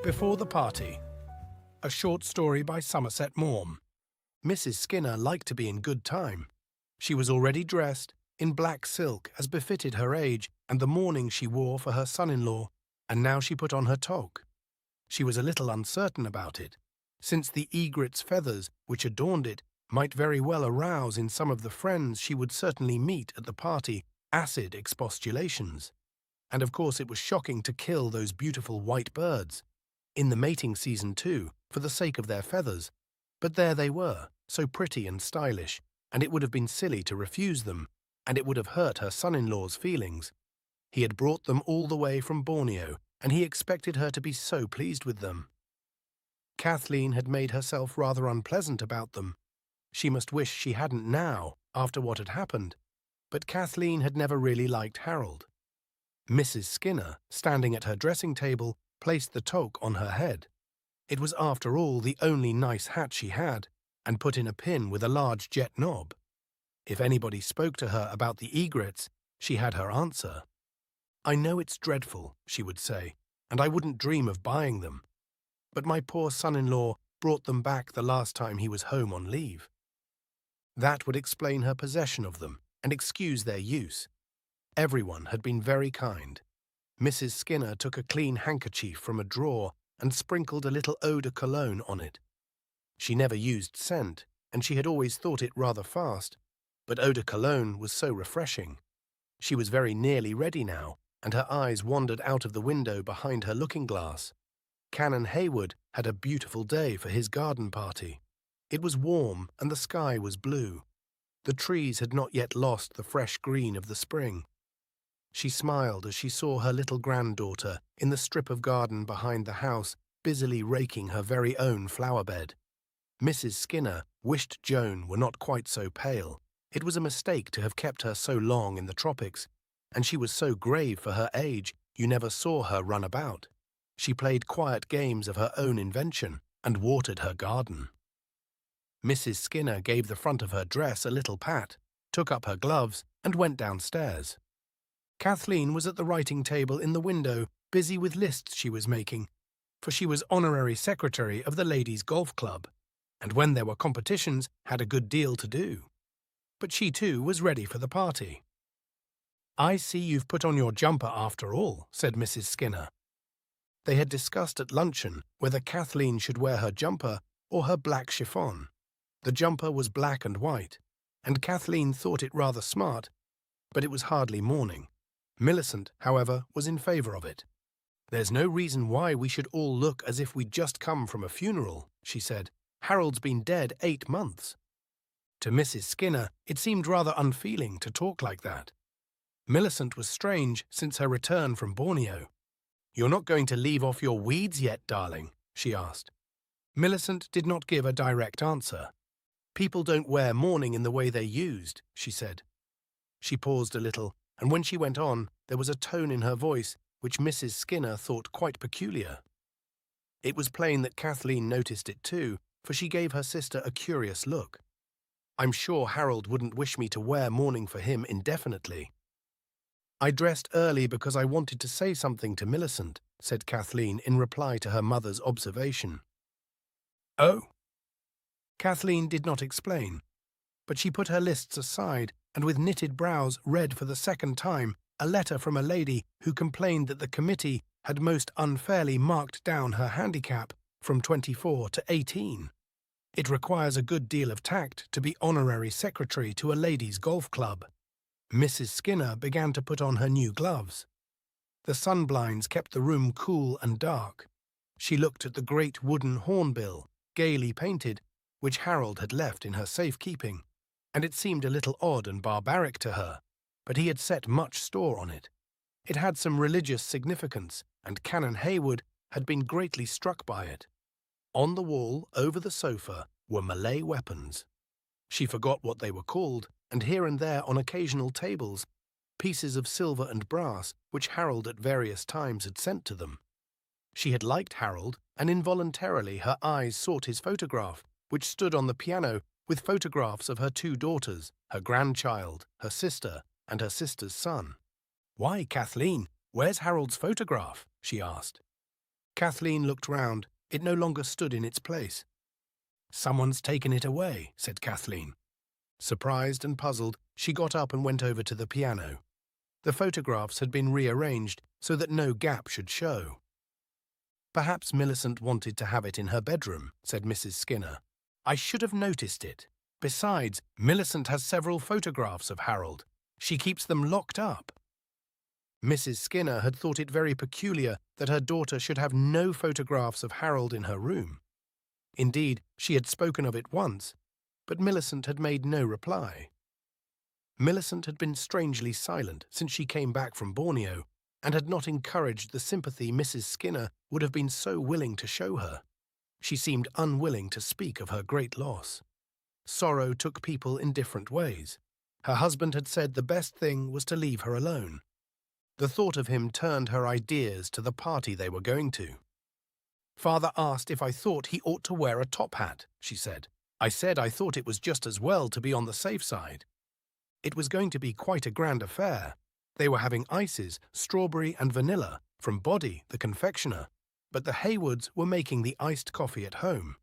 Before the Party, a short story by Somerset Maugham. Mrs. Skinner liked to be in good time. She was already dressed in black silk as befitted her age and the mourning she wore for her son-in-law, and now she put on her toque. She was a little uncertain about it, since the egret's feathers which adorned it might very well arouse in some of the friends she would certainly meet at the party acid expostulations. And of course it was shocking to kill those beautiful white birds, in the mating season too, for the sake of their feathers. But there they were, so pretty and stylish, and it would have been silly to refuse them, and it would have hurt her son-in-law's feelings. He had brought them all the way from Borneo, and he expected her to be so pleased with them. Kathleen had made herself rather unpleasant about them. She must wish she hadn't now, after what had happened. But Kathleen had never really liked Harold. Mrs. Skinner, standing at her dressing table, placed the toque on her head. It was after all the only nice hat she had, and put in a pin with a large jet knob. If anybody spoke to her about the egrets, she had her answer. "I know it's dreadful," she would say, "and I wouldn't dream of buying them. But my poor son-in-law brought them back the last time he was home on leave." That would explain her possession of them and excuse their use. Everyone had been very kind. Mrs. Skinner took a clean handkerchief from a drawer and sprinkled a little eau de cologne on it. She never used scent, and she had always thought it rather fast, but eau de cologne was so refreshing. She was very nearly ready now, and her eyes wandered out of the window behind her looking-glass. Canon Hayward had a beautiful day for his garden party. It was warm and the sky was blue. The trees had not yet lost the fresh green of the spring. She smiled as she saw her little granddaughter in the strip of garden behind the house, busily raking her very own flower-bed. Mrs. Skinner wished Joan were not quite so pale. It was a mistake to have kept her so long in the tropics, and she was so grave for her age you never saw her run about. She played quiet games of her own invention and watered her garden. Mrs. Skinner gave the front of her dress a little pat, took up her gloves, and went downstairs. Kathleen was at the writing table in the window, busy with lists she was making, for she was honorary secretary of the Ladies' Golf Club, and when there were competitions had a good deal to do. But she too was ready for the party. "I see you've put on your jumper after all," said Mrs. Skinner. They had discussed at luncheon whether Kathleen should wear her jumper or her black chiffon. The jumper was black and white, and Kathleen thought it rather smart, but it was hardly mourning. Millicent, however, was in favour of it. "There's no reason why we should all look as if we'd just come from a funeral," she said. "Harold's been dead 8 months." To Mrs. Skinner, it seemed rather unfeeling to talk like that. Millicent was strange since her return from Borneo. "You're not going to leave off your weeds yet, darling?" she asked. Millicent did not give a direct answer. "People don't wear mourning in the way they used," she said. She paused a little, and when she went on, there was a tone in her voice which Mrs. Skinner thought quite peculiar. It was plain that Kathleen noticed it too, for she gave her sister a curious look. "I'm sure Harold wouldn't wish me to wear mourning for him indefinitely." "I dressed early because I wanted to say something to Millicent," said Kathleen in reply to her mother's observation. "Oh?" Kathleen did not explain, but she put her lists aside and with knitted brows read for the second time a letter from a lady who complained that the committee had most unfairly marked down her handicap from 24 to 18. It requires a good deal of tact to be honorary secretary to a ladies' golf club. Mrs. Skinner began to put on her new gloves. The sunblinds kept the room cool and dark. She looked at the great wooden hornbill, gaily painted, which Harold had left in her safekeeping, and it seemed a little odd and barbaric to her, but he had set much store on it. It had some religious significance, and Canon Hayward had been greatly struck by it. On the wall, over the sofa, were Malay weapons. She forgot what they were called, and here and there on occasional tables, pieces of silver and brass which Harold at various times had sent to them. She had liked Harold, and involuntarily her eyes sought his photograph, which stood on the piano with photographs of her 2 daughters, her grandchild, her sister, and her sister's son. "Why, Kathleen, where's Harold's photograph?" she asked. Kathleen looked round. It no longer stood in its place. "Someone's taken it away," said Kathleen. Surprised and puzzled, she got up and went over to the piano. The photographs had been rearranged so that no gap should show. "Perhaps Millicent wanted to have it in her bedroom," said Mrs. Skinner. "I should have noticed it. Besides, Millicent has several photographs of Harold. She keeps them locked up." Mrs. Skinner had thought it very peculiar that her daughter should have no photographs of Harold in her room. Indeed, she had spoken of it once, but Millicent had made no reply. Millicent had been strangely silent since she came back from Borneo, and had not encouraged the sympathy Mrs. Skinner would have been so willing to show her. She seemed unwilling to speak of her great loss. Sorrow took people in different ways. Her husband had said the best thing was to leave her alone. The thought of him turned her ideas to the party they were going to. "Father asked if I thought he ought to wear a top hat," she said. "I said I thought it was just as well to be on the safe side." It was going to be quite a grand affair. They were having ices, strawberry and vanilla, from Body, the confectioner, but the Haywoods were making the iced coffee at home.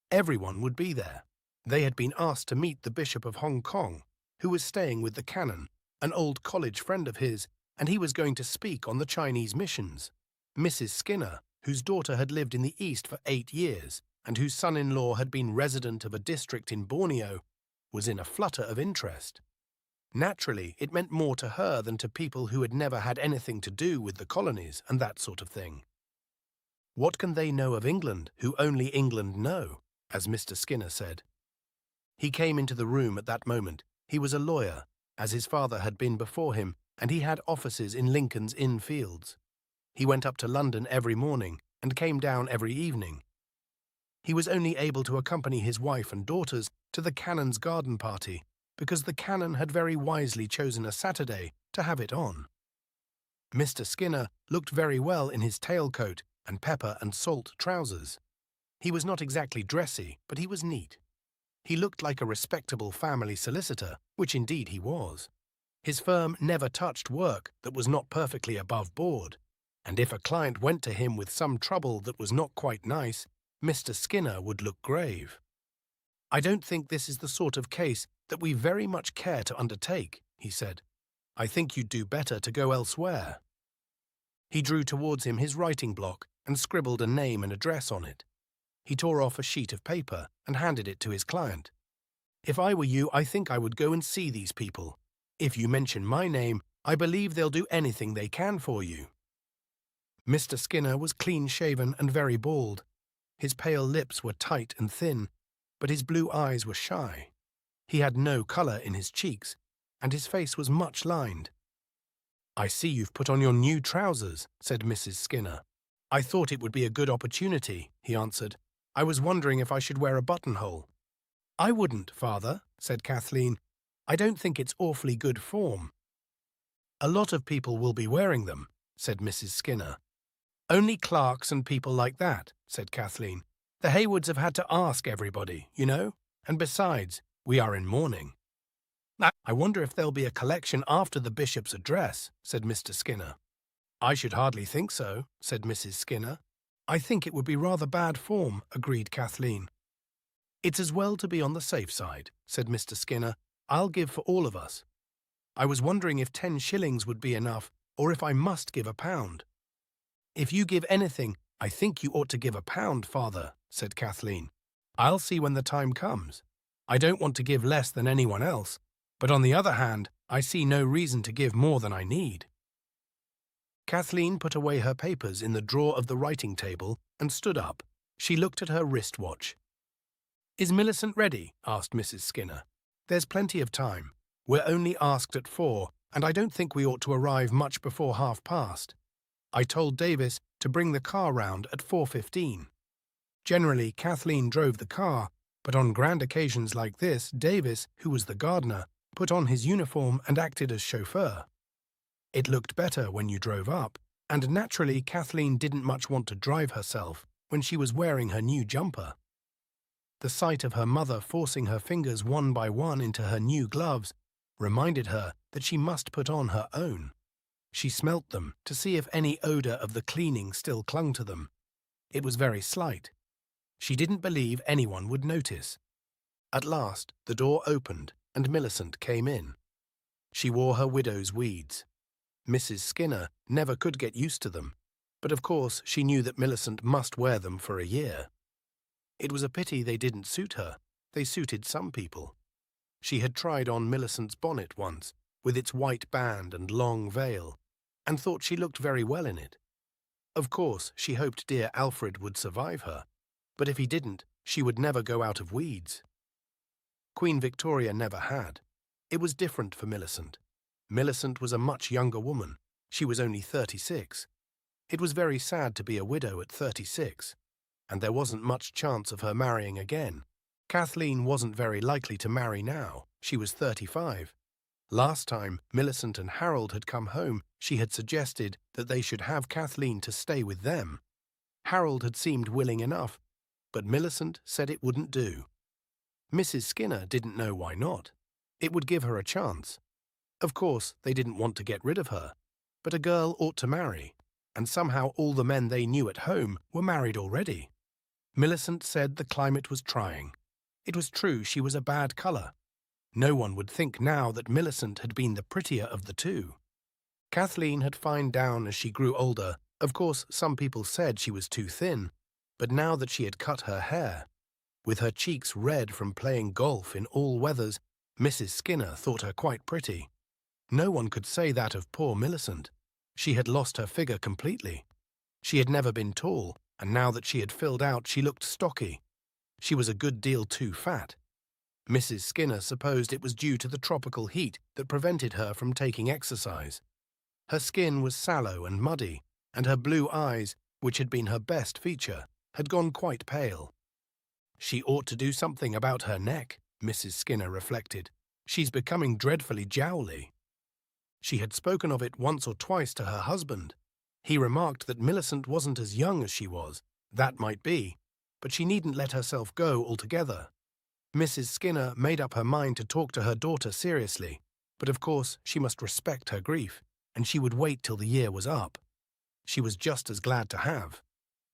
Everyone would be there. They had been asked to meet the Bishop of Hong Kong, who was staying with the Canon, an old college friend of his, and he was going to speak on the Chinese missions. Mrs. Skinner, whose daughter had lived in the East for 8 years, and whose son-in-law had been resident of a district in Borneo, was in a flutter of interest. Naturally, it meant more to her than to people who had never had anything to do with the colonies and that sort of thing. "What can they know of England who only England know?" as Mr. Skinner said. He came into the room at that moment. He was a lawyer, as his father had been before him, and he had offices in Lincoln's Inn Fields. He went up to London every morning and came down every evening. He was only able to accompany his wife and daughters to the Canon's garden party, because the Canon had very wisely chosen a Saturday to have it on. Mr. Skinner looked very well in his tailcoat and pepper and salt trousers. He was not exactly dressy, but he was neat. He looked like a respectable family solicitor, which indeed he was. His firm never touched work that was not perfectly above board, and if a client went to him with some trouble that was not quite nice, Mr. Skinner would look grave. "I don't think this is the sort of case that we very much care to undertake," he said. "I think you'd do better to go elsewhere." He drew towards him his writing block and scribbled a name and address on it. He tore off a sheet of paper and handed it to his client. "If I were you, I think I would go and see these people. If you mention my name, I believe they'll do anything they can for you." Mr. Skinner was clean-shaven and very bald. His pale lips were tight and thin, but his blue eyes were shy. He had no colour in his cheeks, and his face was much lined. "I see you've put on your new trousers," said Mrs. Skinner. "I thought it would be a good opportunity," he answered. "I was wondering if I should wear a buttonhole." "I wouldn't, Father," said Kathleen. "I don't think it's awfully good form." "A lot of people will be wearing them," said Mrs. Skinner. "Only clerks and people like that," said Kathleen. "The Haywoods have had to ask everybody, you know, and besides, we are in mourning." "I wonder if there'll be a collection after the bishop's address," said Mr. Skinner. "I should hardly think so," said Mrs. Skinner. "I think it would be rather bad form," agreed Kathleen. "It's as well to be on the safe side," said Mr. Skinner. "I'll give for all of us. I was wondering if 10 shillings would be enough, or if I must give £1. "If you give anything, I think you ought to give £1, Father," said Kathleen. "I'll see when the time comes. I don't want to give less than anyone else, but on the other hand, I see no reason to give more than I need." Kathleen put away her papers in the drawer of the writing table and stood up. She looked at her wristwatch. "Is Millicent ready?" asked Mrs. Skinner. "There's plenty of time. We're only asked at 4, and I don't think we ought to arrive much before 1:30. I told Davis to bring the car round at 4:15. Generally, Kathleen drove the car, but on grand occasions like this, Davis, who was the gardener, put on his uniform and acted as chauffeur. It looked better when you drove up, and naturally Kathleen didn't much want to drive herself when she was wearing her new jumper. The sight of her mother forcing her fingers one by one into her new gloves reminded her that she must put on her own. She smelt them to see if any odour of the cleaning still clung to them. It was very slight. She didn't believe anyone would notice. At last, the door opened and Millicent came in. She wore her widow's weeds. Mrs. Skinner never could get used to them, but of course she knew that Millicent must wear them for a year. It was a pity they didn't suit her. They suited some people. She had tried on Millicent's bonnet once, with its white band and long veil, and thought she looked very well in it. Of course, she hoped dear Alfred would survive her, but if he didn't, she would never go out of weeds. Queen Victoria never had. It was different for Millicent. Millicent was a much younger woman. She was only 36. It was very sad to be a widow at 36, and there wasn't much chance of her marrying again. Kathleen wasn't very likely to marry now. She was 35. Last time Millicent and Harold had come home, she had suggested that they should have Kathleen to stay with them. Harold had seemed willing enough, but Millicent said it wouldn't do. Mrs. Skinner didn't know why not. It would give her a chance. Of course, they didn't want to get rid of her, but a girl ought to marry, and somehow all the men they knew at home were married already. Millicent said the climate was trying. It was true she was a bad colour. No one would think now that Millicent had been the prettier of the two. Kathleen had fined down as she grew older. Of course, some people said she was too thin, but now that she had cut her hair, with her cheeks red from playing golf in all weathers, Mrs. Skinner thought her quite pretty. No one could say that of poor Millicent. She had lost her figure completely. She had never been tall, and now that she had filled out, she looked stocky. She was a good deal too fat. Mrs. Skinner supposed it was due to the tropical heat that prevented her from taking exercise. Her skin was sallow and muddy, and her blue eyes, which had been her best feature, had gone quite pale. She ought to do something about her neck, Mrs. Skinner reflected. She's becoming dreadfully jowly. She had spoken of it once or twice to her husband. He remarked that Millicent wasn't as young as she was. That might be, but she needn't let herself go altogether. Mrs. Skinner made up her mind to talk to her daughter seriously, but of course she must respect her grief, and she would wait till the year was up. She was just as glad to have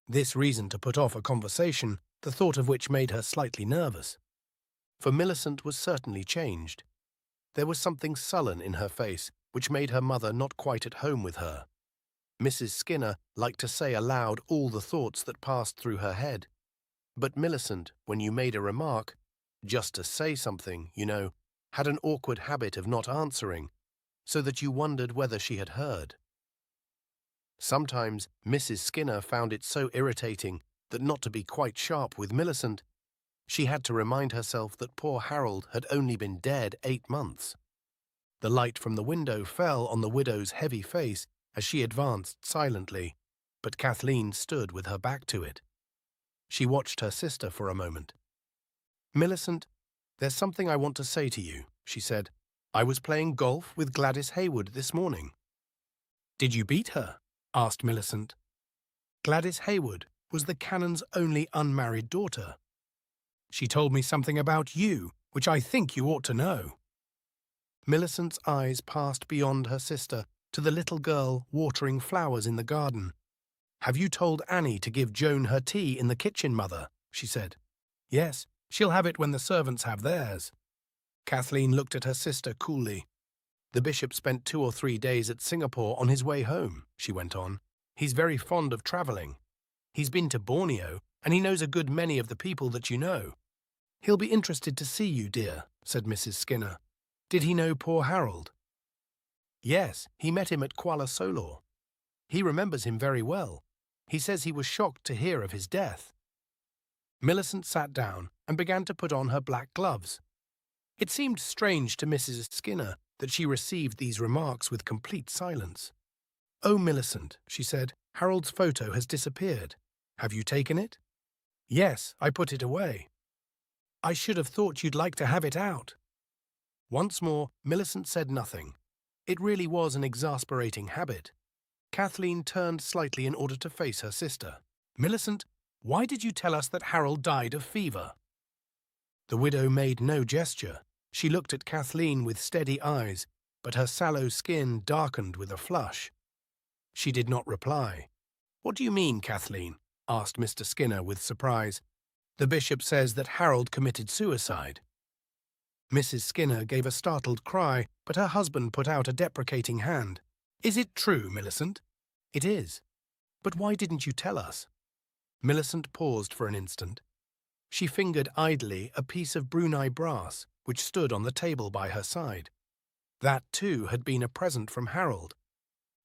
this reason to put off a conversation, the thought of which made her slightly nervous. For Millicent was certainly changed. There was something sullen in her face, which made her mother not quite at home with her. Mrs. Skinner liked to say aloud all the thoughts that passed through her head. But Millicent, when you made a remark, just to say something, you know, had an awkward habit of not answering, so that you wondered whether she had heard. Sometimes Mrs. Skinner found it so irritating that not to be quite sharp with Millicent, she had to remind herself that poor Harold had only been dead 8 months. The light from the window fell on the widow's heavy face as she advanced silently, but Kathleen stood with her back to it. She watched her sister for a moment. "Millicent, there's something I want to say to you," she said. "I was playing golf with Gladys Hayward this morning." "Did you beat her?" asked Millicent. Gladys Hayward was the Canon's only unmarried daughter. "She told me something about you, which I think you ought to know." Millicent's eyes passed beyond her sister to the little girl watering flowers in the garden. "Have you told Annie to give Joan her tea in the kitchen, Mother?" she said. "Yes, she'll have it when the servants have theirs." Kathleen looked at her sister coolly. "The bishop spent 2 or 3 days at Singapore on his way home," she went on. "He's very fond of travelling. He's been to Borneo, and he knows a good many of the people that you know." "He'll be interested to see you, dear," said Mrs. Skinner. "Did he know poor Harold?" "Yes, he met him at Kuala Solor. He remembers him very well. He says he was shocked to hear of his death." Millicent sat down and began to put on her black gloves. It seemed strange to Mrs. Skinner that she received these remarks with complete silence. "Oh, Millicent," she said, "Harold's photo has disappeared. Have you taken it?" "Yes, I put it away." "I should have thought you'd like to have it out." Once more, Millicent said nothing. It really was an exasperating habit. Kathleen turned slightly in order to face her sister. "Millicent, why did you tell us that Harold died of fever?" The widow made no gesture. She looked at Kathleen with steady eyes, but her sallow skin darkened with a flush. She did not reply. "What do you mean, Kathleen? asked Mr. Skinner with surprise. "The bishop says that Harold committed suicide." Mrs. Skinner gave a startled cry, but her husband put out a deprecating hand. "Is it true, Millicent?" "It is. But why didn't you tell us?" Millicent paused for an instant. She fingered idly a piece of Brunei brass which stood on the table by her side. That, too, had been a present from Harold.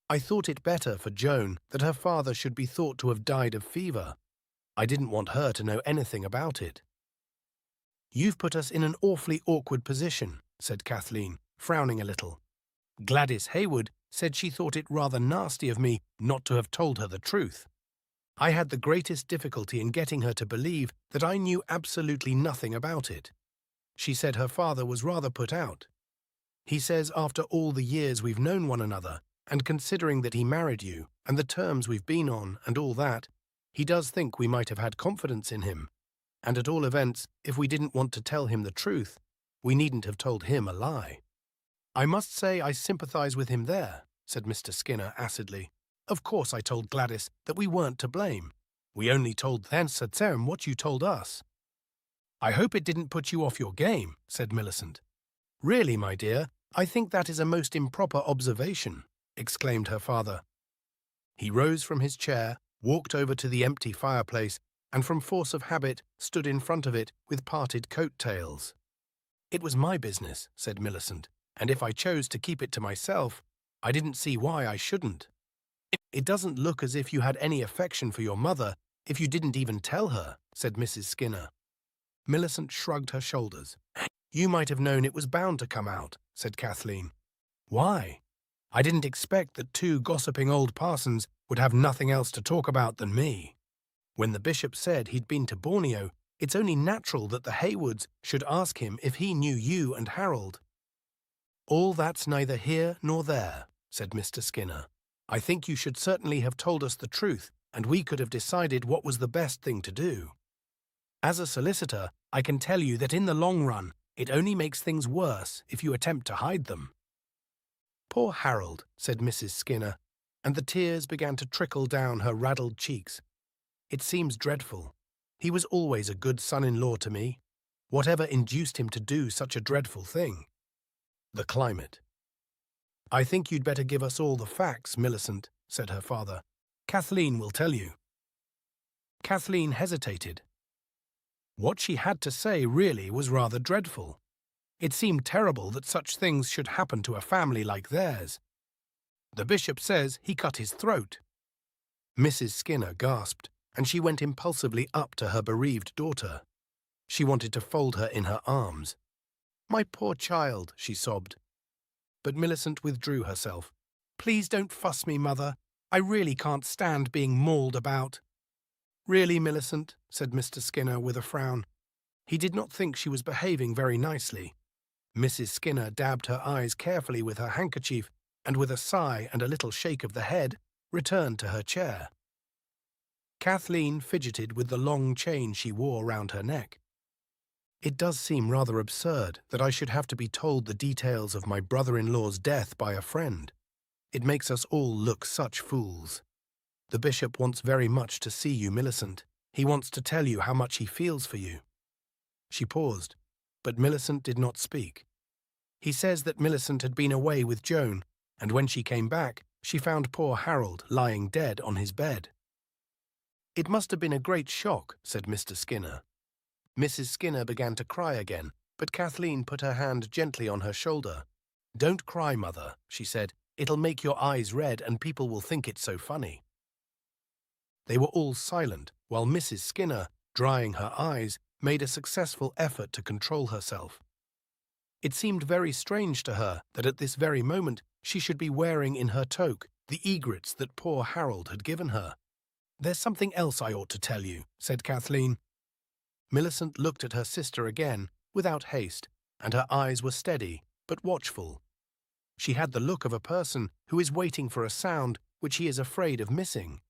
"I thought it better for Joan that her father should be thought to have died of fever. I didn't want her to know anything about it." "You've put us in an awfully awkward position," said Kathleen, frowning a little. "Gladys Hayward said she thought it rather nasty of me not to have told her the truth. I had the greatest difficulty in getting her to believe that I knew absolutely nothing about it. She said her father was rather put out. He says after all the years we've known one another, and considering that he married you, and the terms we've been on, and all that, he does think we might have had confidence in him, and at all events, if we didn't want to tell him the truth, we needn't have told him a lie." "I must say I sympathize with him there," said Mr. Skinner acidly. "Of course I told Gladys that we weren't to blame. We only told Thansatserm what you told us." "I hope it didn't put you off your game," said Millicent. "Really, my dear, I think that is a most improper observation," exclaimed her father. He rose from his chair, walked over to the empty fireplace, and from force of habit stood in front of it with parted coat-tails. "It was my business," said Millicent, "and if I chose to keep it to myself, I didn't see why I shouldn't. It doesn't look as if you had any affection for your mother if you didn't even tell her," said Mrs. Skinner. Millicent shrugged her shoulders. "You might have known it was bound to come out," said Kathleen. "Why? I didn't expect that two gossiping old parsons would have nothing else to talk about than me. When the bishop said he'd been to Borneo, it's only natural that the Haywoods should ask him if he knew you and Harold." "All that's neither here nor there," said Mr. Skinner. "I think you should certainly have told us the truth, and we could have decided what was the best thing to do. As a solicitor, I can tell you that in the long run, it only makes things worse if you attempt to hide them." "Poor Harold," said Mrs. Skinner, and the tears began to trickle down her raddled cheeks. "It seems dreadful. He was always a good son-in-law to me. Whatever induced him to do such a dreadful thing?" "The climate." "I think you'd better give us all the facts, Millicent," said her father. "Kathleen will tell you." Kathleen hesitated. What she had to say really was rather dreadful. It seemed terrible that such things should happen to a family like theirs. "The bishop says he cut his throat." Mrs. Skinner gasped, and she went impulsively up to her bereaved daughter. She wanted to fold her in her arms. "My poor child," she sobbed. But Millicent withdrew herself. "Please don't fuss me, Mother. I really can't stand being mauled about." "Really, Millicent," said Mr. Skinner with a frown. He did not think she was behaving very nicely. Mrs. Skinner dabbed her eyes carefully with her handkerchief, and with a sigh and a little shake of the head, returned to her chair. Kathleen fidgeted with the long chain she wore round her neck. "It does seem rather absurd that I should have to be told the details of my brother-in-law's death by a friend. It makes us all look such fools. The bishop wants very much to see you, Millicent. He wants to tell you how much he feels for you." She paused, but Millicent did not speak. "He says that Millicent had been away with Joan, and when she came back, she found poor Harold lying dead on his bed." "It must have been a great shock," said Mr. Skinner. Mrs. Skinner began to cry again, but Kathleen put her hand gently on her shoulder. "Don't cry, Mother," she said. "It'll make your eyes red and people will think it's so funny." They were all silent, while Mrs. Skinner, drying her eyes, made a successful effort to control herself. It seemed very strange to her that at this very moment she should be wearing in her toque the egrets that poor Harold had given her. "There's something else I ought to tell you," said Kathleen. Millicent looked at her sister again, without haste, and her eyes were steady, but watchful. She had the look of a person who is waiting for a sound which he is afraid of missing.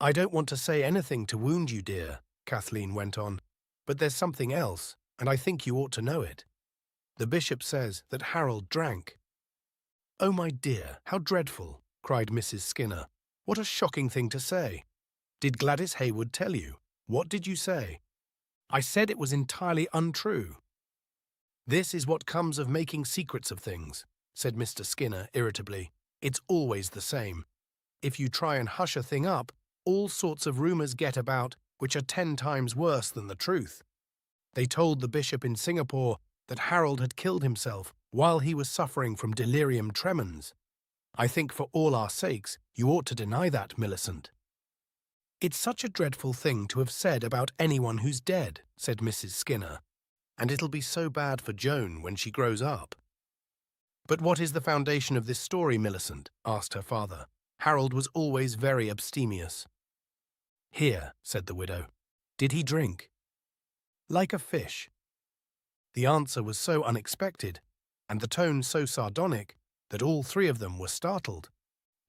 "I don't want to say anything to wound you, dear," Kathleen went on, "but there's something else, and I think you ought to know it. The bishop says that Harold drank." "Oh, my dear, how dreadful!" cried Mrs. Skinner. "What a shocking thing to say!" Did Gladys Hayward tell you? What did you say? I said it was entirely untrue. This is what comes of making secrets of things, said Mr. Skinner irritably. It's always the same. If you try and hush a thing up, all sorts of rumours get about which are 10 times worse than the truth. They told the bishop in Singapore that Harold had killed himself while he was suffering from delirium tremens. I think for all our sakes, you ought to deny that, Millicent. It's such a dreadful thing to have said about anyone who's dead, said Mrs. Skinner, and it'll be so bad for Joan when she grows up. But what is the foundation of this story, Millicent? Asked her father. Harold was always very abstemious. Here, said the widow. Did he drink? Like a fish. The answer was so unexpected, and the tone so sardonic, that all 3 of them were startled.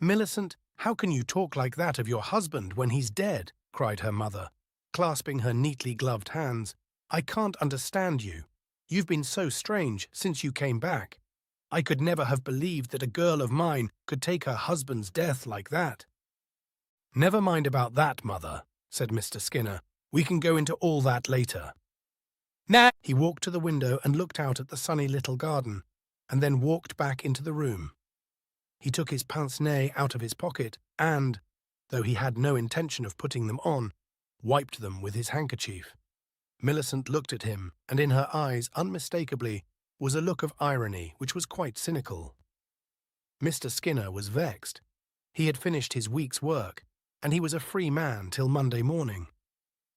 Millicent, how can you talk like that of your husband when he's dead? Cried her mother, clasping her neatly gloved hands. I can't understand you. You've been so strange since you came back. I could never have believed that a girl of mine could take her husband's death like that. Never mind about that, Mother, said Mr. Skinner. We can go into all that later. Nah. He walked to the window and looked out at the sunny little garden, and then walked back into the room. He took his pince-nez out of his pocket and, though he had no intention of putting them on, wiped them with his handkerchief. Millicent looked at him, and in her eyes, unmistakably, was a look of irony which was quite cynical. Mr. Skinner was vexed. He had finished his week's work, and he was a free man till Monday morning.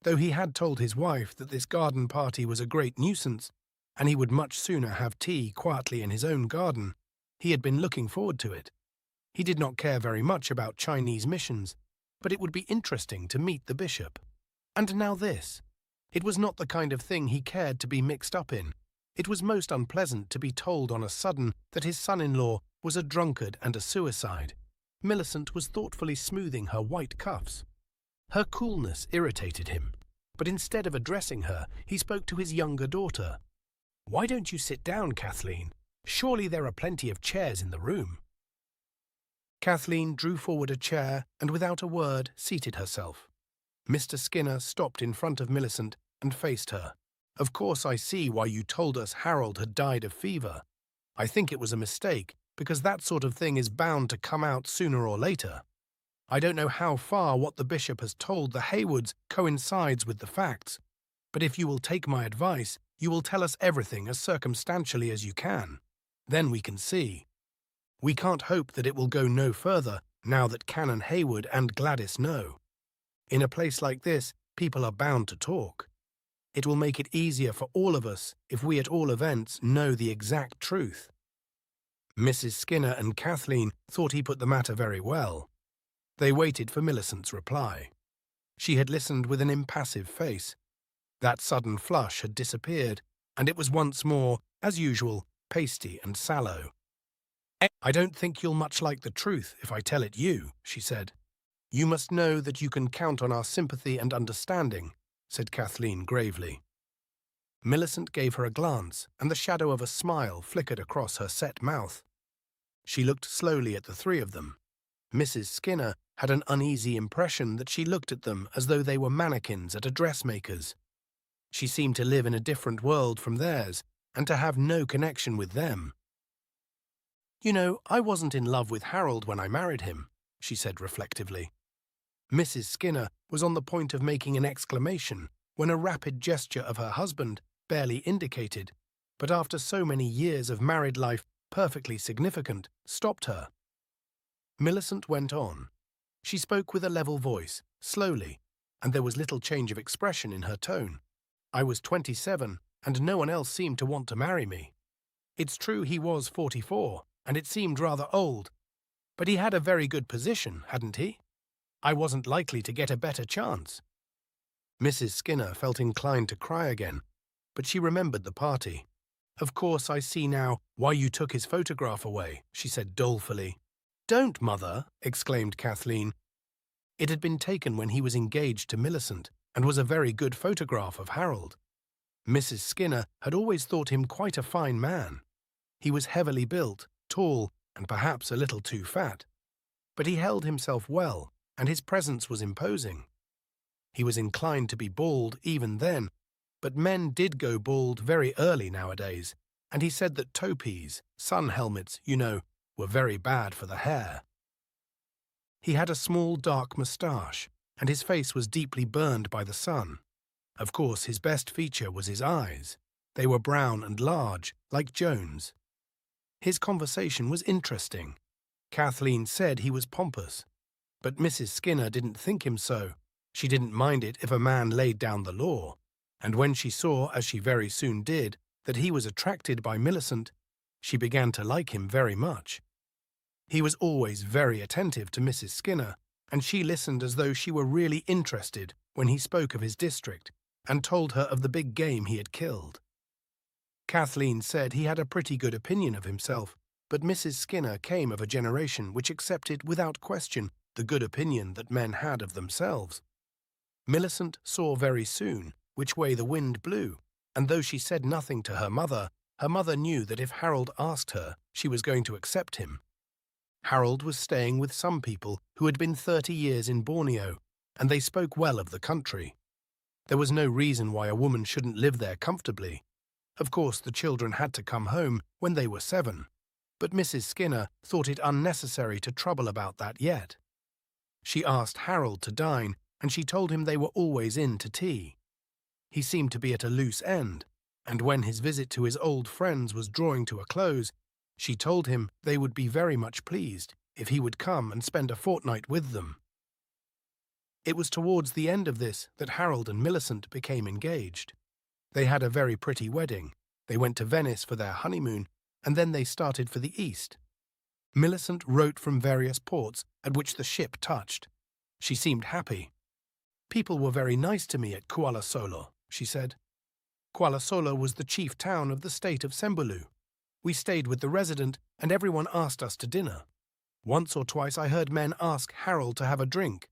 Though he had told his wife that this garden party was a great nuisance, and he would much sooner have tea quietly in his own garden, he had been looking forward to it. He did not care very much about Chinese missions, but it would be interesting to meet the bishop. And now this. It was not the kind of thing he cared to be mixed up in. It was most unpleasant to be told on a sudden that his son-in-law was a drunkard and a suicide. Millicent was thoughtfully smoothing her white cuffs. Her coolness irritated him, but instead of addressing her, he spoke to his younger daughter. Why don't you sit down, Kathleen? Surely there are plenty of chairs in the room. Kathleen drew forward a chair and without a word seated herself. Mr. Skinner stopped in front of Millicent and faced her. Of course I see why you told us Harold had died of fever. I think it was a mistake, because that sort of thing is bound to come out sooner or later. I don't know how far what the bishop has told the Haywoods coincides with the facts, but if you will take my advice, you will tell us everything as circumstantially as you can. Then we can see. We can't hope that it will go no further now that Canon Hayward and Gladys know. In a place like this, people are bound to talk. It will make it easier for all of us if we at all events know the exact truth. Mrs. Skinner and Kathleen thought he put the matter very well. They waited for Millicent's reply. She had listened with an impassive face. That sudden flush had disappeared, and it was once more, as usual, pasty and sallow. I don't think you'll much like the truth if I tell it you, she said. You must know that you can count on our sympathy and understanding, said Kathleen gravely. Millicent gave her a glance, and the shadow of a smile flickered across her set mouth. She looked slowly at the 3 of them. Mrs. Skinner had an uneasy impression that she looked at them as though they were mannequins at a dressmaker's. She seemed to live in a different world from theirs, and to have no connection with them. You know, I wasn't in love with Harold when I married him, she said reflectively. Mrs. Skinner was on the point of making an exclamation when a rapid gesture of her husband, barely indicated, but after so many years of married life perfectly significant, stopped her. Millicent went on. She spoke with a level voice, slowly, and there was little change of expression in her tone. I was 27, and no one else seemed to want to marry me. It's true he was 44, and it seemed rather old, but he had a very good position, hadn't he? I wasn't likely to get a better chance. Mrs. Skinner felt inclined to cry again, but she remembered the party. Of course, I see now why you took his photograph away, she said dolefully. Don't, Mother, exclaimed Kathleen. It had been taken when he was engaged to Millicent, and was a very good photograph of Harold. Mrs. Skinner had always thought him quite a fine man. He was heavily built, tall, and perhaps a little too fat. But he held himself well, and his presence was imposing. He was inclined to be bald even then, but men did go bald very early nowadays, and he said that topies, sun helmets, were very bad for the hair. He had a small dark moustache, and his face was deeply burned by the sun. Of course, his best feature was his eyes. They were brown and large, like Joan's. His conversation was interesting. Kathleen said he was pompous, but Mrs. Skinner didn't think him so. She didn't mind it if a man laid down the law, and when she saw, as she very soon did, that he was attracted by Millicent, she began to like him very much. He was always very attentive to Mrs. Skinner, and she listened as though she were really interested when he spoke of his district and told her of the big game he had killed. Kathleen said he had a pretty good opinion of himself, but Mrs. Skinner came of a generation which accepted without question the good opinion that men had of themselves. Millicent saw very soon which way the wind blew, and though she said nothing to her mother knew that if Harold asked her, she was going to accept him. Harold was staying with some people who had been 30 years in Borneo, and they spoke well of the country. There was no reason why a woman shouldn't live there comfortably. Of course, the children had to come home when they were 7, but Mrs. Skinner thought it unnecessary to trouble about that yet. She asked Harold to dine, and she told him they were always in to tea. He seemed to be at a loose end, and when his visit to his old friends was drawing to a close, she told him they would be very much pleased if he would come and spend a fortnight with them. It was towards the end of this that Harold and Millicent became engaged. They had a very pretty wedding. They went to Venice for their honeymoon, and then they started for the East. Millicent wrote from various ports at which the ship touched. She seemed happy. "People were very nice to me at Kuala Solo," she said. Kuala Solo was the chief town of the state of Sembulu. We stayed with the resident, and everyone asked us to dinner. Once or twice I heard men ask Harold to have a drink,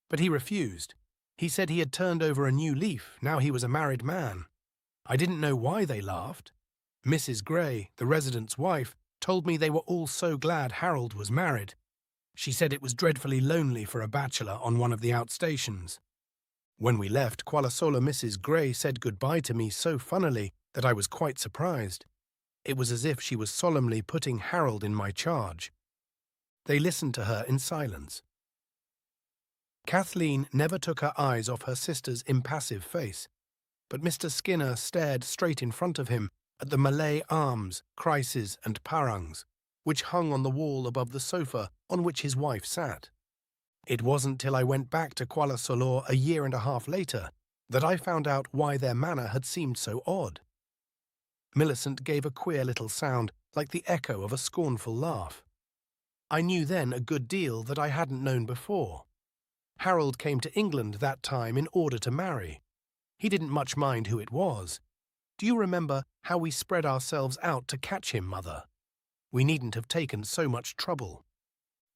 but he refused. He said he had turned over a new leaf, now he was a married man. I didn't know why they laughed. Mrs. Gray, the resident's wife, told me they were all so glad Harold was married. She said it was dreadfully lonely for a bachelor on one of the outstations. When we left Kuala Solo, Mrs. Gray said goodbye to me so funnily that I was quite surprised. It was as if she was solemnly putting Harold in my charge. They listened to her in silence. Kathleen never took her eyes off her sister's impassive face, but Mr. Skinner stared straight in front of him at the Malay arms, krises and parangs, which hung on the wall above the sofa on which his wife sat. It wasn't till I went back to Kuala Solo a year and a half later that I found out why their manner had seemed so odd. Millicent gave a queer little sound like the echo of a scornful laugh. I knew then a good deal that I hadn't known before. Harold came to England that time in order to marry. He didn't much mind who it was. Do you remember how we spread ourselves out to catch him, Mother? We needn't have taken so much trouble.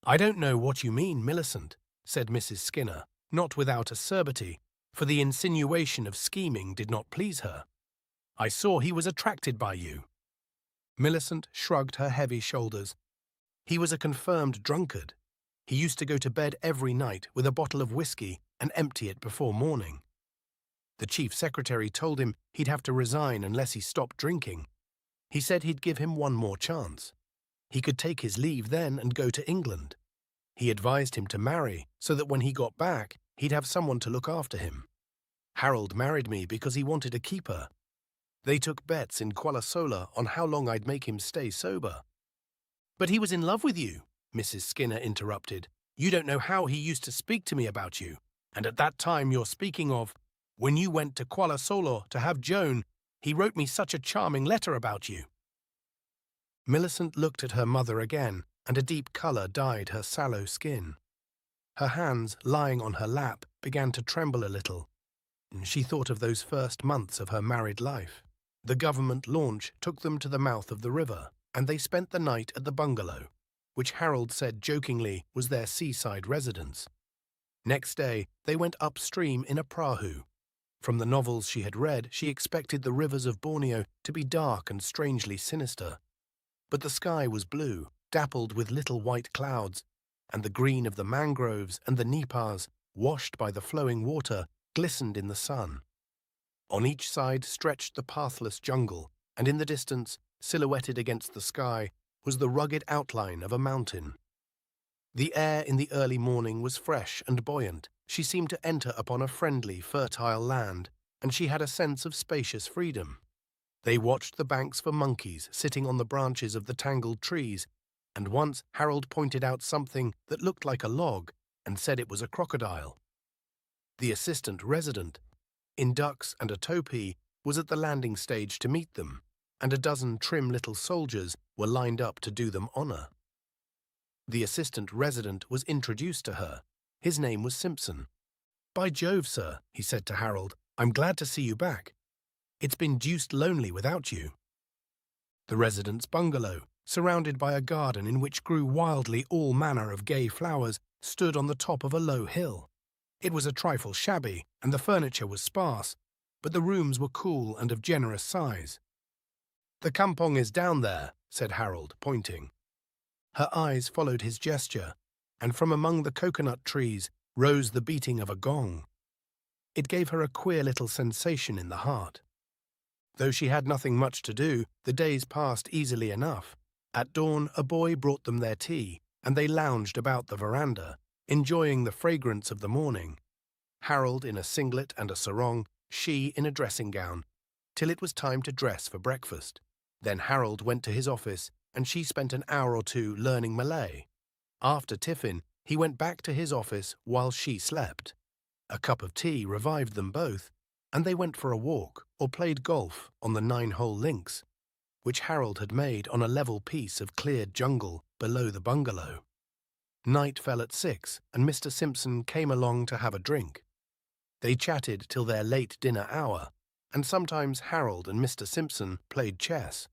I don't know what you mean, Millicent, said Mrs. Skinner, not without acerbity, for the insinuation of scheming did not please her. I saw he was attracted by you. Millicent shrugged her heavy shoulders. He was a confirmed drunkard. He used to go to bed every night with a bottle of whiskey and empty it before morning. The chief secretary told him he'd have to resign unless he stopped drinking. He said he'd give him one more chance. He could take his leave then and go to England. He advised him to marry so that when he got back, he'd have someone to look after him. Harold married me because he wanted a keeper. They took bets in Kuala Solo on how long I'd make him stay sober. But he was in love with you, Mrs. Skinner interrupted. You don't know how he used to speak to me about you. And at that time you're speaking of, when you went to Kuala Solo to have Joan, he wrote me such a charming letter about you. Millicent looked at her mother again, and a deep colour dyed her sallow skin. Her hands, lying on her lap, began to tremble a little. She thought of those first months of her married life. The government launch took them to the mouth of the river, and they spent the night at the bungalow, which Harold said jokingly was their seaside residence. Next day, they went upstream in a prahu. From the novels she had read, she expected the rivers of Borneo to be dark and strangely sinister. But the sky was blue, dappled with little white clouds, and the green of the mangroves and the nipas, washed by the flowing water, glistened in the sun. On each side stretched the pathless jungle, and in the distance, silhouetted against the sky, was the rugged outline of a mountain. The air in the early morning was fresh and buoyant. She seemed to enter upon a friendly, fertile land, and she had a sense of spacious freedom. They watched the banks for monkeys sitting on the branches of the tangled trees, and once Harold pointed out something that looked like a log and said it was a crocodile. The assistant resident, in ducks and a topee, was at the landing stage to meet them, and a dozen trim little soldiers were lined up to do them honor. The assistant resident was introduced to her. His name was Simpson. "By Jove, sir," he said to Harold, "I'm glad to see you back. It's been deuced lonely without you." The resident's bungalow, surrounded by a garden in which grew wildly all manner of gay flowers, stood on the top of a low hill. It was a trifle shabby, and the furniture was sparse, but the rooms were cool and of generous size. "The kampong is down there," said Harold, pointing. Her eyes followed his gesture, and from among the coconut trees rose the beating of a gong. It gave her a queer little sensation in the heart. Though she had nothing much to do, the days passed easily enough. At dawn, a boy brought them their tea, and they lounged about the veranda, enjoying the fragrance of the morning. Harold in a singlet and a sarong, she in a dressing gown, till it was time to dress for breakfast. Then Harold went to his office, and she spent an hour or two learning Malay. After tiffin, he went back to his office while she slept. A cup of tea revived them both, and they went for a walk or played golf on the 9-hole links, which Harold had made on a level piece of cleared jungle below the bungalow. Night fell at 6, and Mr. Simpson came along to have a drink. They chatted till their late dinner hour, and sometimes Harold and Mr. Simpson played chess.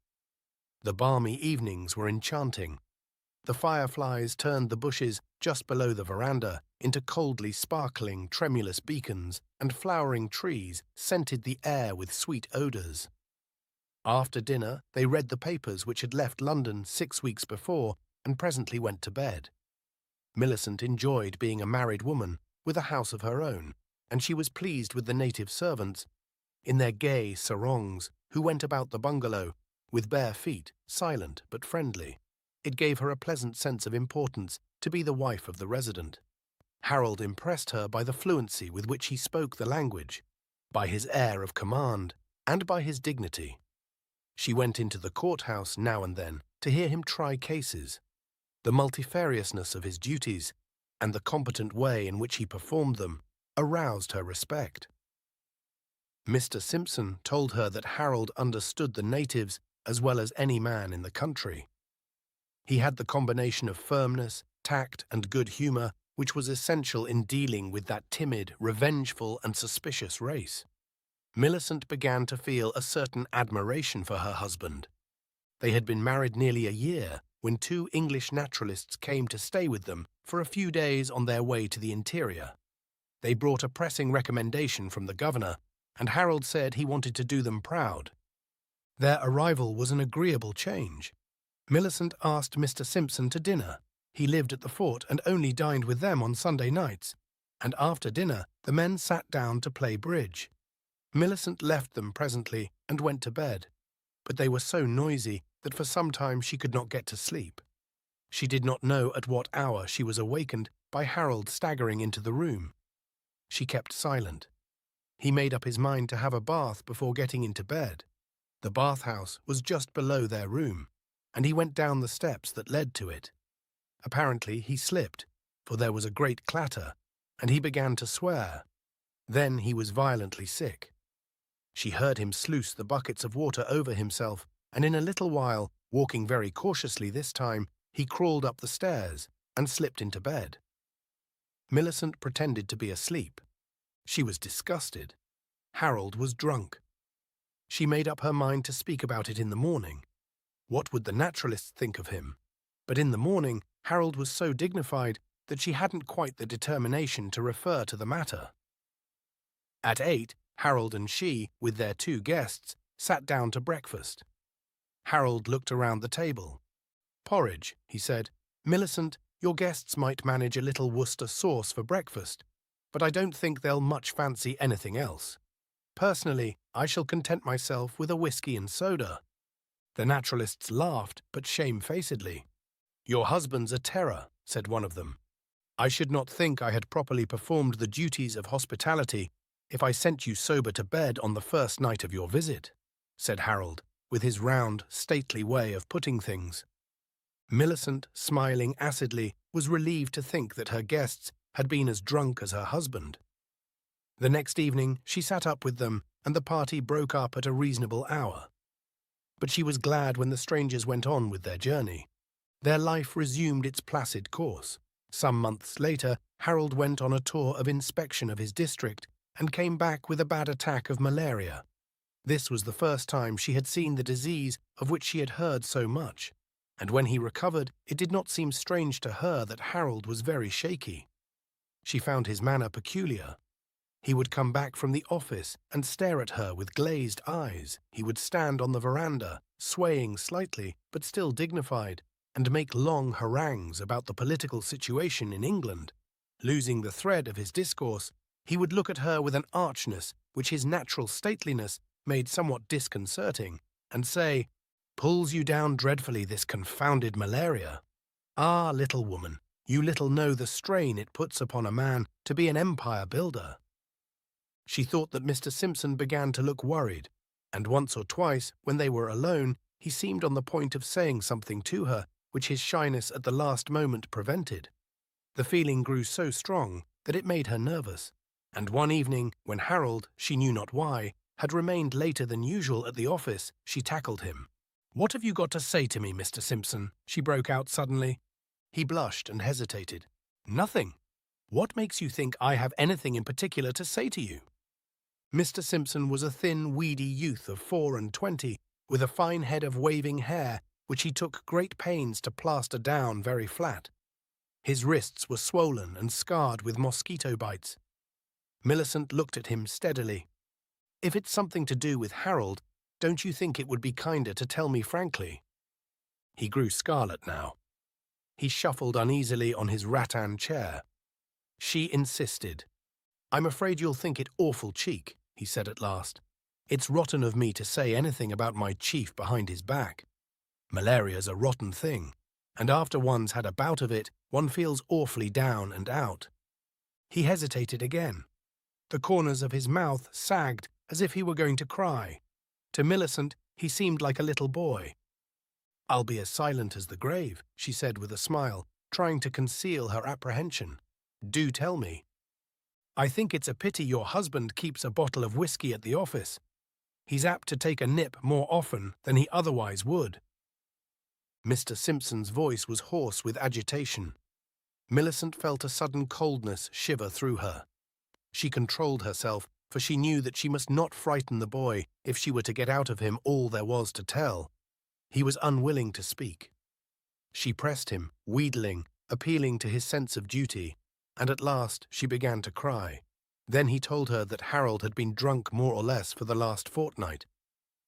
The balmy evenings were enchanting. The fireflies turned the bushes just below the veranda into coldly sparkling, tremulous beacons, and flowering trees scented the air with sweet odours. After dinner, they read the papers which had left London 6 weeks before, and presently went to bed. Millicent enjoyed being a married woman with a house of her own, and she was pleased with the native servants, in their gay sarongs, who went about the bungalow, with bare feet, silent but friendly. It gave her a pleasant sense of importance to be the wife of the resident. Harold impressed her by the fluency with which he spoke the language, by his air of command, and by his dignity. She went into the courthouse now and then to hear him try cases. The multifariousness of his duties, and the competent way in which he performed them, aroused her respect. Mr. Simpson told her that Harold understood the natives as well as any man in the country. He had the combination of firmness, tact, and good humour which was essential in dealing with that timid, revengeful, and suspicious race. Millicent began to feel a certain admiration for her husband. They had been married nearly a year when 2 English naturalists came to stay with them for a few days on their way to the interior. They brought a pressing recommendation from the governor, and Harold said he wanted to do them proud. Their arrival was an agreeable change. Millicent asked Mr. Simpson to dinner. He lived at the fort and only dined with them on Sunday nights, and after dinner the men sat down to play bridge. Millicent left them presently and went to bed, but they were so noisy that for some time she could not get to sleep. She did not know at what hour she was awakened by Harold staggering into the room. She kept silent. He made up his mind to have a bath before getting into bed. The bathhouse was just below their room, and he went down the steps that led to it. Apparently he slipped, for there was a great clatter, and he began to swear. Then he was violently sick. She heard him sluice the buckets of water over himself, and in a little while, walking very cautiously this time, he crawled up the stairs and slipped into bed. Millicent pretended to be asleep. She was disgusted. Harold was drunk. She made up her mind to speak about it in the morning. What would the naturalists think of him? But in the morning, Harold was so dignified that she hadn't quite the determination to refer to the matter. At 8, Harold and she, with their 2 guests, sat down to breakfast. Harold looked around the table. "Porridge," he said. "Millicent, your guests might manage a little Worcester sauce for breakfast. but I don't think they'll much fancy anything else. Personally, I shall content myself with a whiskey and soda." The naturalists laughed, but shamefacedly. "Your husband's a terror," said one of them. "I should not think I had properly performed the duties of hospitality if I sent you sober to bed on the first night of your visit," said Harold, with his round, stately way of putting things. Millicent, smiling acidly, was relieved to think that her guests had been as drunk as her husband. The next evening she sat up with them, and the party broke up at a reasonable hour. But she was glad when the strangers went on with their journey. Their life resumed its placid course. Some months later, Harold went on a tour of inspection of his district and came back with a bad attack of malaria. This was the first time she had seen the disease of which she had heard so much, and when he recovered, it did not seem strange to her that Harold was very shaky. She found his manner peculiar. He would come back from the office and stare at her with glazed eyes. He would stand on the veranda, swaying slightly, but still dignified, and make long harangues about the political situation in England. Losing the thread of his discourse, he would look at her with an archness which his natural stateliness made somewhat disconcerting, and say, "Pulls you down dreadfully, this confounded malaria. Ah, little woman, you little know the strain it puts upon a man to be an empire builder." She thought that Mr. Simpson began to look worried, and once or twice, when they were alone, he seemed on the point of saying something to her which his shyness at the last moment prevented. The feeling grew so strong that it made her nervous, and one evening, when Harold, she knew not why, had remained later than usual at the office, she tackled him. "What have you got to say to me, Mr. Simpson?" she broke out suddenly. He blushed and hesitated. "Nothing. What makes you think I have anything in particular to say to you?" Mr. Simpson was a thin, weedy youth of 24, with a fine head of waving hair, which he took great pains to plaster down very flat. His wrists were swollen and scarred with mosquito bites. Millicent looked at him steadily. "If it's something to do with Harold, don't you think it would be kinder to tell me frankly?" He grew scarlet now. He shuffled uneasily on his rattan chair. She insisted. "I'm afraid you'll think it awful cheek," he said at last. "It's rotten of me to say anything about my chief behind his back. Malaria's a rotten thing, and after one's had a bout of it, one feels awfully down and out." He hesitated again. The corners of his mouth sagged as if he were going to cry. To Millicent, he seemed like a little boy. "I'll be as silent as the grave," she said with a smile, trying to conceal her apprehension. "Do tell me." "I think it's a pity your husband keeps a bottle of whiskey at the office. He's apt to take a nip more often than he otherwise would." Mr. Simpson's voice was hoarse with agitation. Millicent felt a sudden coldness shiver through her. She controlled herself, for she knew that she must not frighten the boy if she were to get out of him all there was to tell. He was unwilling to speak. She pressed him, wheedling, appealing to his sense of duty, and at last she began to cry. Then he told her that Harold had been drunk more or less for the last fortnight.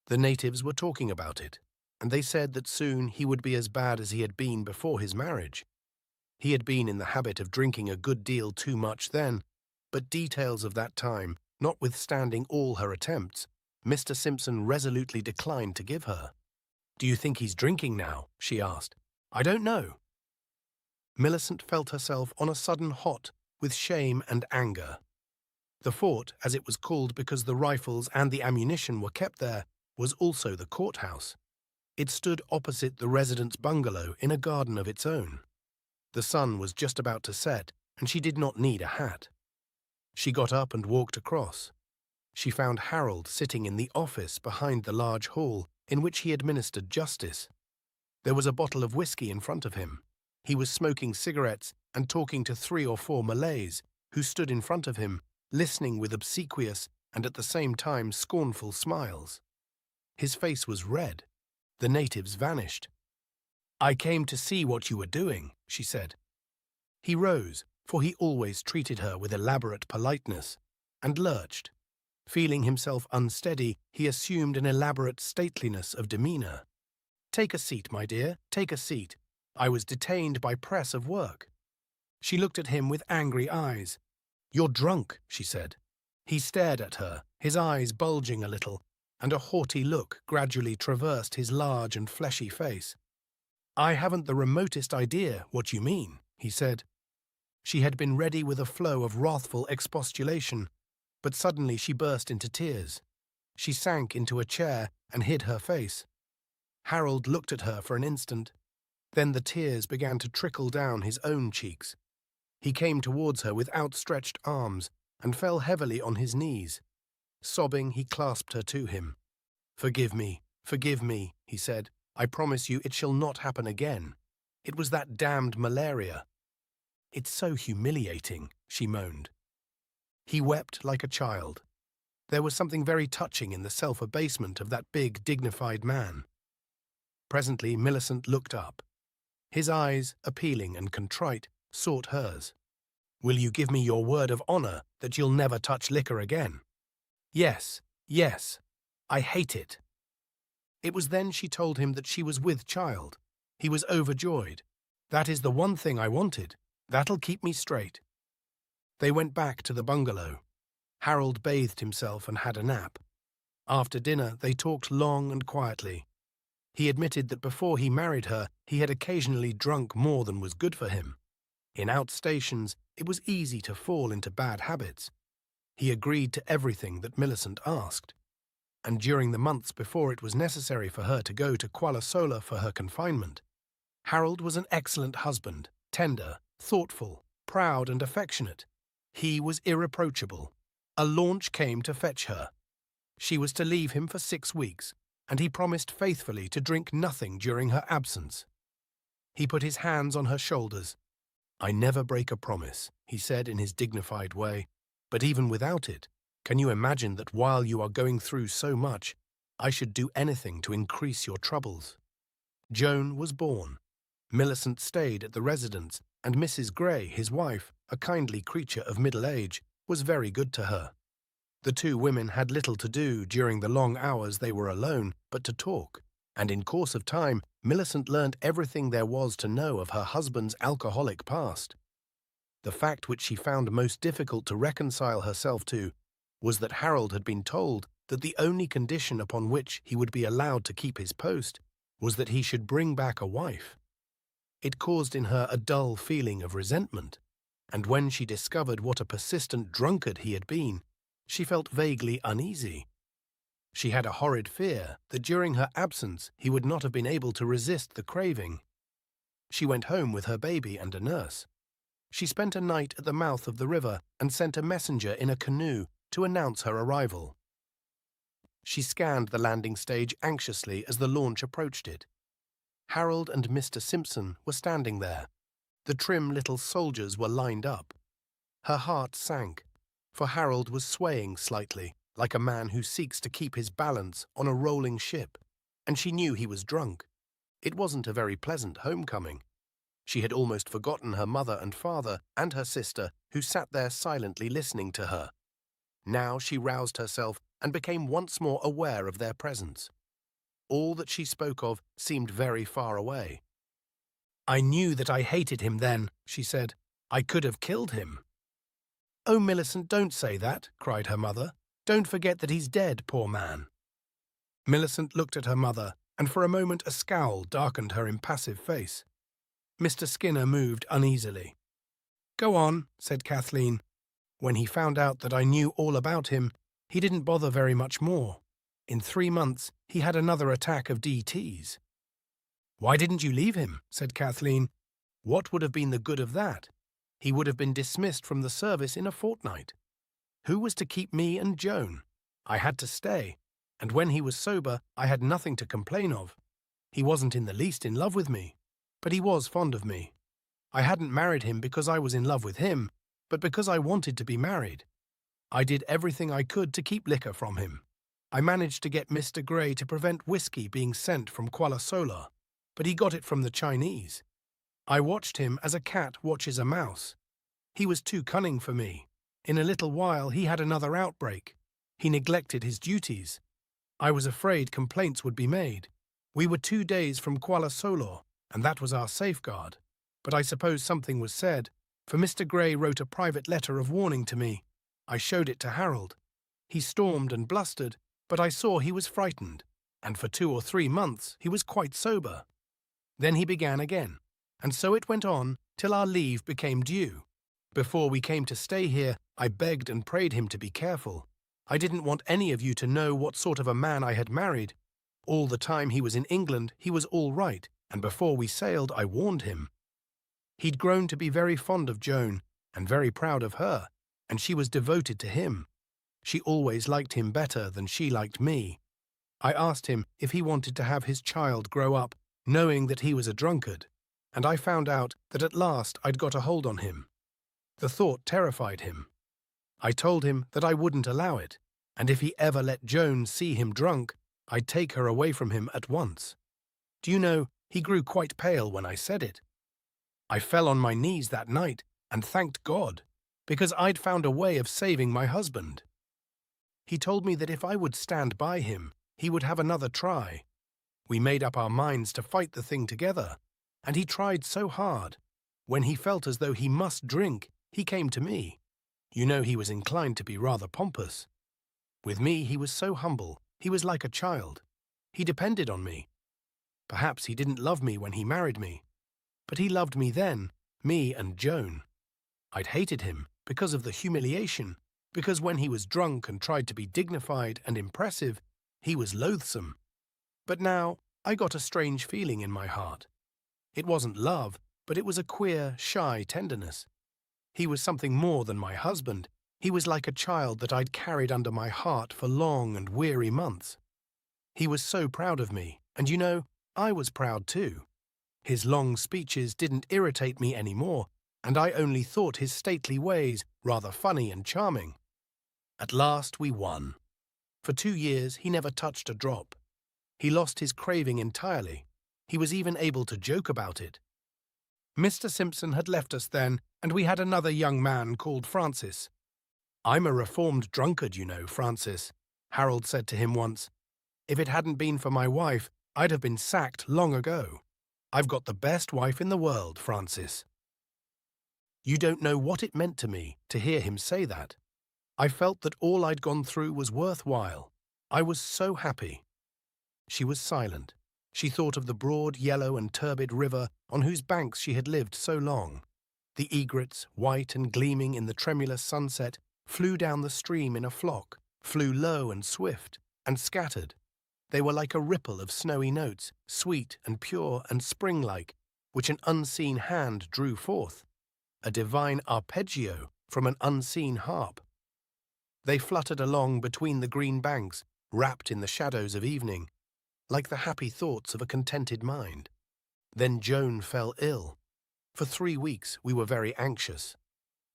The natives were talking about it, and they said that soon he would be as bad as he had been before his marriage. He had been in the habit of drinking a good deal too much then, but details of that time, notwithstanding all her attempts, Mr. Simpson resolutely declined to give her. "Do you think he's drinking now?" she asked. "I don't know." Millicent felt herself on a sudden hot with shame and anger. The fort, as it was called because the rifles and the ammunition were kept there, was also the courthouse. It stood opposite the resident's bungalow in a garden of its own. The sun was just about to set, and she did not need a hat. She got up and walked across. She found Harold sitting in the office behind the large hall in which he administered justice. There was a bottle of whiskey in front of him. He was smoking cigarettes and talking to 3 or 4 Malays, who stood in front of him, listening with obsequious and at the same time scornful smiles. His face was red. The natives vanished. "I came to see what you were doing," she said. He rose, for he always treated her with elaborate politeness, and lurched. Feeling himself unsteady, he assumed an elaborate stateliness of demeanor. "Take a seat, my dear, take a seat. I was detained by press of work." She looked at him with angry eyes. You're drunk, she said. He stared at her, his eyes bulging a little, and a haughty look gradually traversed his large and fleshy face. I haven't the remotest idea what you mean, he said. She had been ready with a flow of wrathful expostulation, but suddenly she burst into tears. She sank into a chair and hid her face. Harold looked at her for an instant. Then the tears began to trickle down his own cheeks. He came towards her with outstretched arms and fell heavily on his knees. Sobbing, he clasped her to him. Forgive me, he said. I promise you it shall not happen again. It was that damned malaria. It's so humiliating, she moaned. He wept like a child. There was something very touching in the self-abasement of that big, dignified man. Presently, Millicent looked up. His eyes, appealing and contrite, sought hers. Will you give me your word of honor that you'll never touch liquor again? Yes, yes. I hate it. It was then she told him that she was with child. He was overjoyed. That is the one thing I wanted. That'll keep me straight. They went back to the bungalow. Harold bathed himself and had a nap. After dinner, they talked long and quietly. He admitted that before he married her, he had occasionally drunk more than was good for him. In outstations, it was easy to fall into bad habits. He agreed to everything that Millicent asked. And during the months before it was necessary for her to go to Kuala Sola for her confinement, Harold was an excellent husband, tender, thoughtful, proud and affectionate. He was irreproachable. A launch came to fetch her. She was to leave him for 6 weeks, and he promised faithfully to drink nothing during her absence. He put his hands on her shoulders. I never break a promise, he said in his dignified way, but even without it, can you imagine that while you are going through so much, I should do anything to increase your troubles? Joan was born. Millicent stayed at the residence, and Mrs. Gray, his wife, a kindly creature of middle age, was very good to her. The two women had little to do during the long hours they were alone but to talk, and in course of time Millicent learned everything there was to know of her husband's alcoholic past. The fact which she found most difficult to reconcile herself to was that Harold had been told that the only condition upon which he would be allowed to keep his post was that he should bring back a wife. It caused in her a dull feeling of resentment, and when she discovered what a persistent drunkard he had been, she felt vaguely uneasy. She had a horrid fear that during her absence he would not have been able to resist the craving. She went home with her baby and a nurse. She spent a night at the mouth of the river and sent a messenger in a canoe to announce her arrival. She scanned the landing stage anxiously as the launch approached it. Harold and Mr. Simpson were standing there. The trim little soldiers were lined up. Her heart sank, for Harold was swaying slightly, like a man who seeks to keep his balance on a rolling ship, and she knew he was drunk. It wasn't a very pleasant homecoming. She had almost forgotten her mother and father and her sister, who sat there silently listening to her. Now she roused herself and became once more aware of their presence. All that she spoke of seemed very far away. I knew that I hated him then, she said. I could have killed him. Oh, Millicent, don't say that, cried her mother. Don't forget that he's dead, poor man. Millicent looked at her mother, and for a moment a scowl darkened her impassive face. Mr. Skinner moved uneasily. Go on, said Kathleen. When he found out that I knew all about him, he didn't bother very much more. In 3 months, he had another attack of DTs. Why didn't you leave him? Said Kathleen. What would have been the good of that? He would have been dismissed from the service in a fortnight. Who was to keep me and Joan? I had to stay, and when he was sober, I had nothing to complain of. He wasn't in the least in love with me, but he was fond of me. I hadn't married him because I was in love with him, but because I wanted to be married. I did everything I could to keep liquor from him. I managed to get Mr. Gray to prevent whiskey being sent from Kuala Sola, but he got it from the Chinese. I watched him as a cat watches a mouse. He was too cunning for me. In a little while he had another outbreak. He neglected his duties. I was afraid complaints would be made. We were 2 days from Kuala Sola, and that was our safeguard. But I suppose something was said, For Mr. Gray wrote a private letter of warning to me. I showed it to Harold. He stormed and blustered, but I saw he was frightened, and for 2 or 3 months he was quite sober. Then he began again, and so it went on till our leave became due. Before we came to stay here, I begged and prayed him to be careful. I didn't want any of you to know what sort of a man I had married. All the time he was in England, he was all right, and before we sailed, I warned him. He'd grown to be very fond of Joan, and very proud of her, and she was devoted to him. She always liked him better than she liked me. I asked him if he wanted to have his child grow up knowing that he was a drunkard, and I found out that at last I'd got a hold on him. The thought terrified him. I told him that I wouldn't allow it, and if he ever let Joan see him drunk, I'd take her away from him at once. Do you know, he grew quite pale when I said it. I fell on my knees that night and thanked God, because I'd found a way of saving my husband. He told me that if I would stand by him, he would have another try. We made up our minds to fight the thing together, and he tried so hard. When he felt as though he must drink, he came to me. You know he was inclined to be rather pompous. With me he was so humble, he was like a child. He depended on me. Perhaps he didn't love me when he married me, but he loved me then, me and Joan. I'd hated him because of the humiliation, because when he was drunk and tried to be dignified and impressive, he was loathsome. But now I got a strange feeling in my heart. It wasn't love, but it was a queer, shy tenderness. He was something more than my husband. He was like a child that I'd carried under my heart for long and weary months. He was so proud of me, and you know, I was proud too. His long speeches didn't irritate me anymore, and I only thought his stately ways rather funny and charming. At last we won. For 2 years he never touched a drop. He lost his craving entirely. He was even able to joke about it. Mr. Simpson had left us then, and we had another young man called Francis. "I'm a reformed drunkard, you know, Francis," Harold said to him once. "If it hadn't been for my wife, I'd have been sacked long ago. I've got the best wife in the world, Francis." You don't know what it meant to me to hear him say that. I felt that all I'd gone through was worthwhile. I was so happy. She was silent. She thought of the broad, yellow and turbid river on whose banks she had lived so long. The egrets, white and gleaming in the tremulous sunset, flew down the stream in a flock, flew low and swift, and scattered. They were like a ripple of snowy notes, sweet and pure and spring-like, which an unseen hand drew forth, a divine arpeggio from an unseen harp. They fluttered along between the green banks, wrapped in the shadows of evening, like the happy thoughts of a contented mind. Then Joan fell ill. For 3 weeks we were very anxious.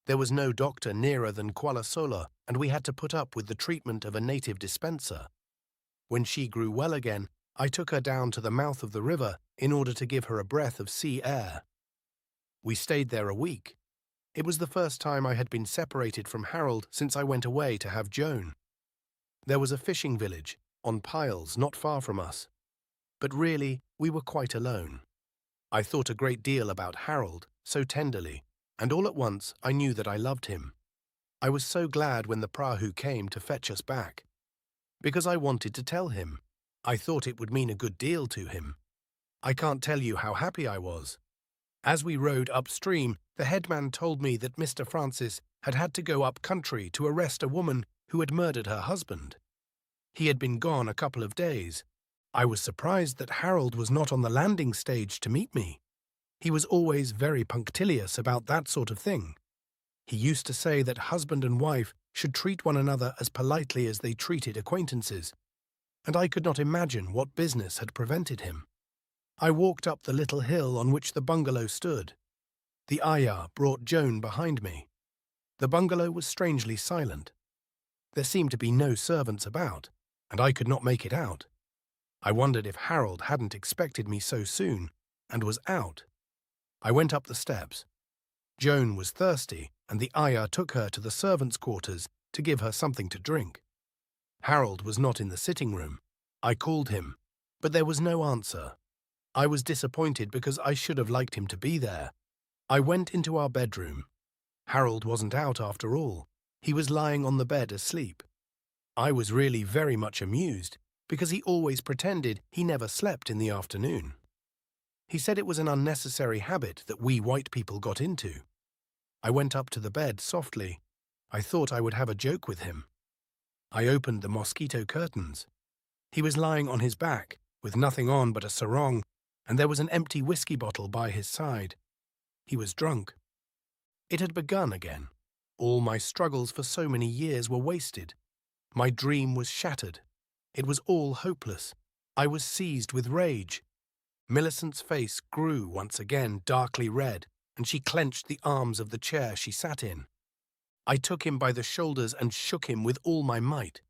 There was no doctor nearer than Kuala Sola, and we had to put up with the treatment of a native dispenser. When she grew well again, I took her down to the mouth of the river in order to give her a breath of sea air. We stayed there a week. It was the first time I had been separated from Harold since I went away to have Joan. There was a fishing village, on piles not far from us. But really, we were quite alone. I thought a great deal about Harold, so tenderly, and all at once I knew that I loved him. I was so glad when the prahu came to fetch us back, because I wanted to tell him. I thought it would mean a good deal to him. I can't tell you how happy I was. As we rowed upstream, the headman told me that Mr. Francis had had to go up country to arrest a woman who had murdered her husband. He had been gone a couple of days. I was surprised that Harold was not on the landing stage to meet me. He was always very punctilious about that sort of thing. He used to say that husband and wife should treat one another as politely as they treated acquaintances, and I could not imagine what business had prevented him. I walked up the little hill on which the bungalow stood. The ayah brought Joan behind me. The bungalow was strangely silent. There seemed to be no servants about, and I could not make it out. I wondered if Harold hadn't expected me so soon, and was out. I went up the steps. Joan was thirsty, and the ayah took her to the servants' quarters to give her something to drink. Harold was not in the sitting room. I called him, but there was no answer. I was disappointed because I should have liked him to be there. I went into our bedroom. Harold wasn't out after all. He was lying on the bed asleep. I was really very much amused, because he always pretended he never slept in the afternoon. He said it was an unnecessary habit that we white people got into. I went up to the bed softly. I thought I would have a joke with him. I opened the mosquito curtains. He was lying on his back, with nothing on but a sarong, and there was an empty whiskey bottle by his side. He was drunk. It had begun again. All my struggles for so many years were wasted. My dream was shattered. It was all hopeless. I was seized with rage. Millicent's face grew once again darkly red, and she clenched the arms of the chair she sat in. I took him by the shoulders and shook him with all my might.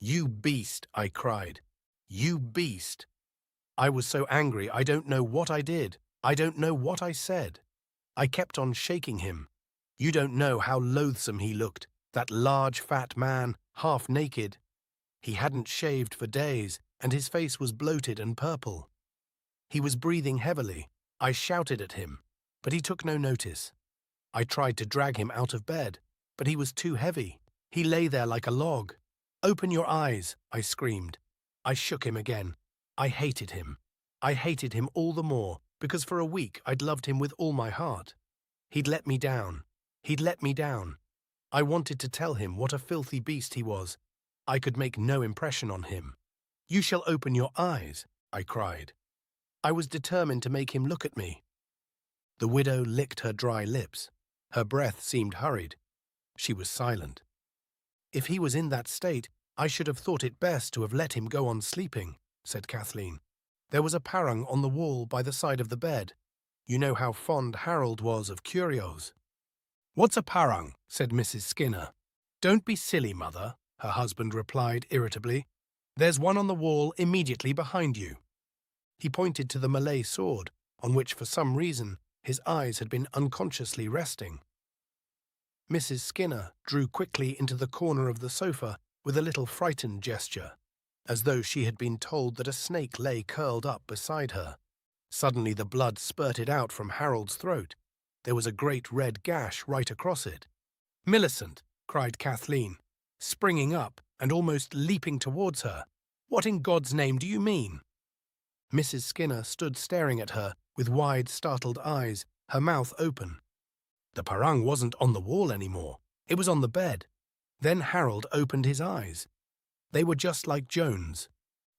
"You beast," I cried. "You beast." I was so angry I don't know what I did. I don't know what I said. I kept on shaking him. You don't know how loathsome he looked, that large fat man, half naked. He hadn't shaved for days, and his face was bloated and purple. He was breathing heavily. I shouted at him, but he took no notice. I tried to drag him out of bed, but he was too heavy. He lay there like a log. "Open your eyes," I screamed. I shook him again. I hated him. I hated him all the more, because for a week I'd loved him with all my heart. He'd let me down. He'd let me down. I wanted to tell him what a filthy beast he was. I could make no impression on him. "You shall open your eyes," I cried. I was determined to make him look at me. The widow licked her dry lips. Her breath seemed hurried. She was silent. "If he was in that state, I should have thought it best to have let him go on sleeping," said Kathleen. "There was a parang on the wall by the side of the bed. You know how fond Harold was of curios." "What's a parang?" said Mrs. Skinner. "Don't be silly, Mother," her husband replied irritably. "There's one on the wall immediately behind you." He pointed to the Malay sword, on which for some reason his eyes had been unconsciously resting. Mrs. Skinner drew quickly into the corner of the sofa with a little frightened gesture, as though she had been told that a snake lay curled up beside her. Suddenly the blood spurted out from Harold's throat. There was a great red gash right across it. "Millicent!" cried Kathleen, springing up and almost leaping towards her. "What in God's name do you mean?" Mrs. Skinner stood staring at her with wide, startled eyes, her mouth open. The parang wasn't on the wall anymore. It was on the bed. Then Harold opened his eyes. They were just like Joan's.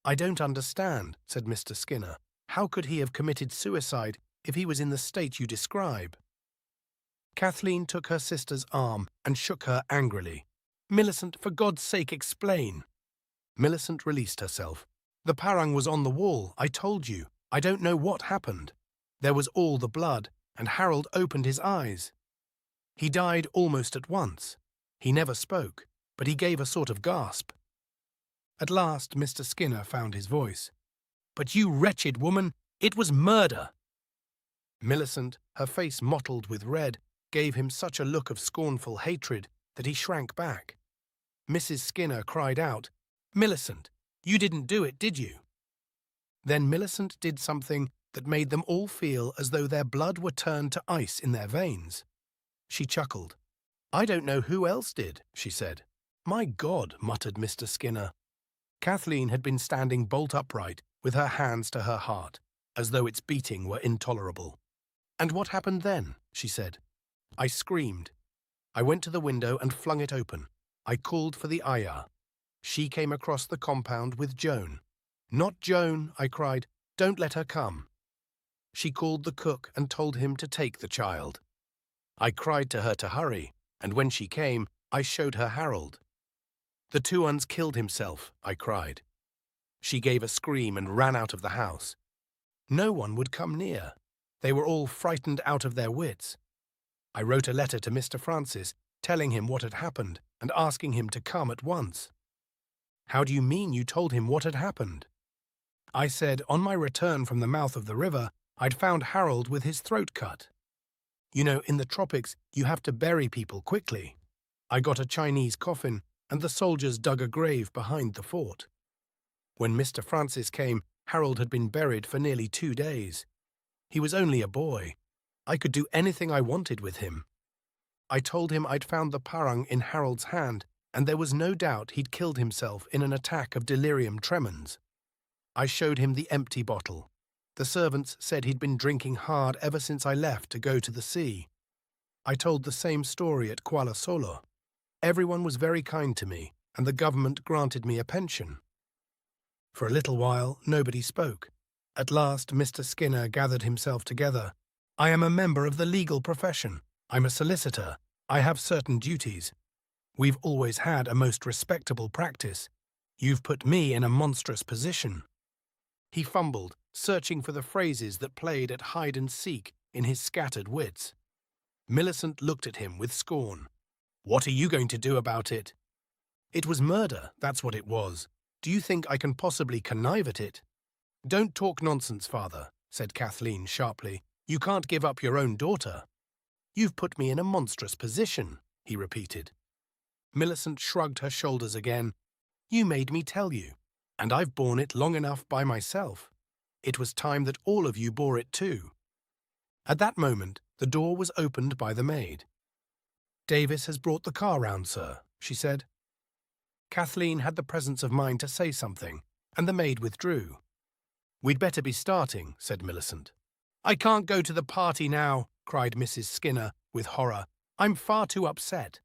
"I don't understand," said Mr. Skinner. "How could he have committed suicide if he was in the state you describe?" Kathleen took her sister's arm and shook her angrily. "Millicent, for God's sake, explain." Millicent released herself. "The parang was on the wall, I told you. I don't know what happened. There was all the blood, and Harold opened his eyes. He died almost at once. He never spoke, but he gave a sort of gasp." At last Mr. Skinner found his voice. "But you wretched woman, it was murder!" Millicent, her face mottled with red, gave him such a look of scornful hatred that he shrank back. Mrs. Skinner cried out, "Millicent, you didn't do it, did you?" Then Millicent did something that made them all feel as though their blood were turned to ice in their veins. She chuckled. "I don't know who else did," she said. "My God," muttered Mr. Skinner. Kathleen had been standing bolt upright, with her hands to her heart, as though its beating were intolerable. "And what happened then?" she said. I screamed. I went to the window and flung it open. I called for the ayah. She came across the compound with Joan. "Not Joan," I cried. "Don't let her come." She called the cook and told him to take the child. I cried to her to hurry, and when she came, I showed her Harold. "The Tuan's killed himself," I cried. She gave a scream and ran out of the house. No one would come near. They were all frightened out of their wits. I wrote a letter to Mr. Francis, telling him what had happened and asking him to come at once. "How do you mean you told him what had happened?" I said on my return from the mouth of the river, I'd found Harold with his throat cut. You know, in the tropics, you have to bury people quickly. I got a Chinese coffin, and the soldiers dug a grave behind the fort. When Mr. Francis came, Harold had been buried for nearly 2 days. He was only a boy. I could do anything I wanted with him. I told him I'd found the parang in Harold's hand, and there was no doubt he'd killed himself in an attack of delirium tremens. I showed him the empty bottle. The servants said he'd been drinking hard ever since I left to go to the sea. I told the same story at Kuala Solo. Everyone was very kind to me, and the government granted me a pension. For a little while, nobody spoke. At last, Mr. Skinner gathered himself together. I am a member of the legal profession. I'm a solicitor. I have certain duties. We've always had a most respectable practice. You've put me in a monstrous position. He fumbled, searching for the phrases that played at hide-and-seek in his scattered wits. Millicent looked at him with scorn. What are you going to do about it? It was murder, that's what it was. Do you think I can possibly connive at it? Don't talk nonsense, father, said Kathleen sharply. You can't give up your own daughter. You've put me in a monstrous position, he repeated. Millicent shrugged her shoulders again. You made me tell you, and I've borne it long enough by myself. It was time that all of you bore it too. At that moment, the door was opened by the maid. Davis has brought the car round, sir, she said. Kathleen had the presence of mind to say something, and the maid withdrew. We'd better be starting, said Millicent. I can't go to the party now, cried Mrs. Skinner with horror. I'm far too upset.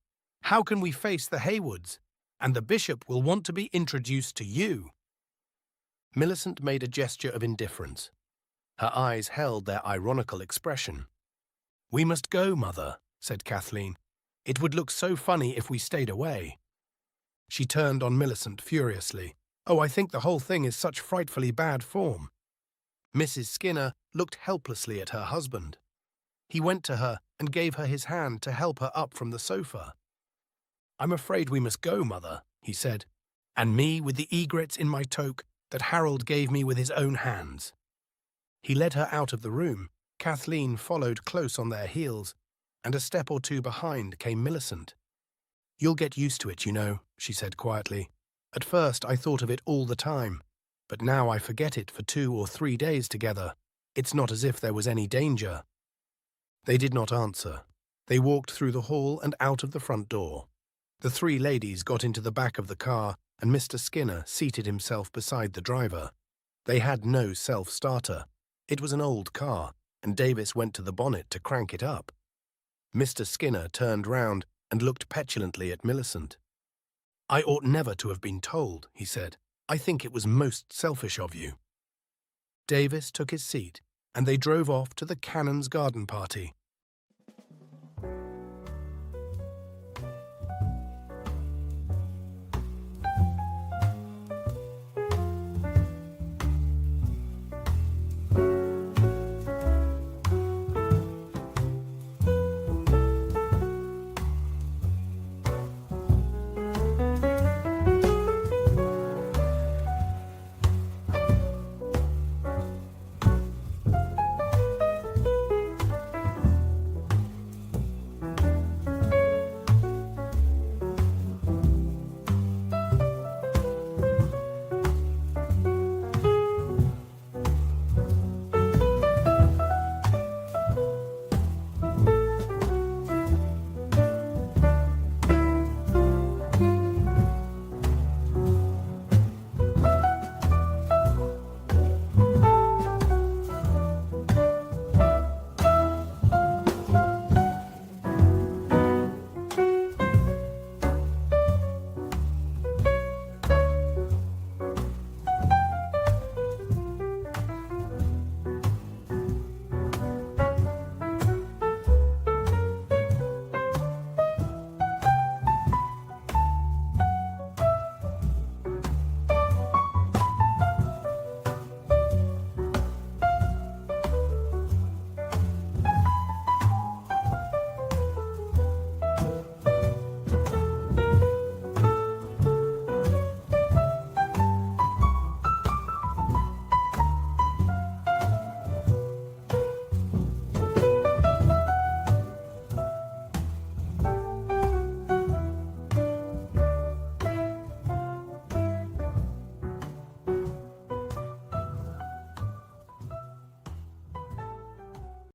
How can we face the Haywoods? And the bishop will want to be introduced to you. Millicent made a gesture of indifference. Her eyes held their ironical expression. We must go, mother, said Kathleen. It would look so funny if we stayed away. She turned on Millicent furiously. Oh, I think the whole thing is such frightfully bad form. Mrs. Skinner looked helplessly at her husband. He went to her and gave her his hand to help her up from the sofa. I'm afraid we must go, mother, he said, and me with the egrets in my toque that Harold gave me with his own hands. He led her out of the room. Kathleen followed close on their heels, and a step or two behind came Millicent. You'll get used to it, you know, she said quietly. At first I thought of it all the time, but now I forget it for 2 or 3 days together. It's not as if there was any danger. They did not answer. They walked through the hall and out of the front door. The 3 ladies got into the back of the car, and Mr. Skinner seated himself beside the driver. They had no self-starter. It was an old car, and Davis went to the bonnet to crank it up. Mr. Skinner turned round and looked petulantly at Millicent. I ought never to have been told, he said. I think it was most selfish of you. Davis took his seat, and they drove off to the Cannon's garden party.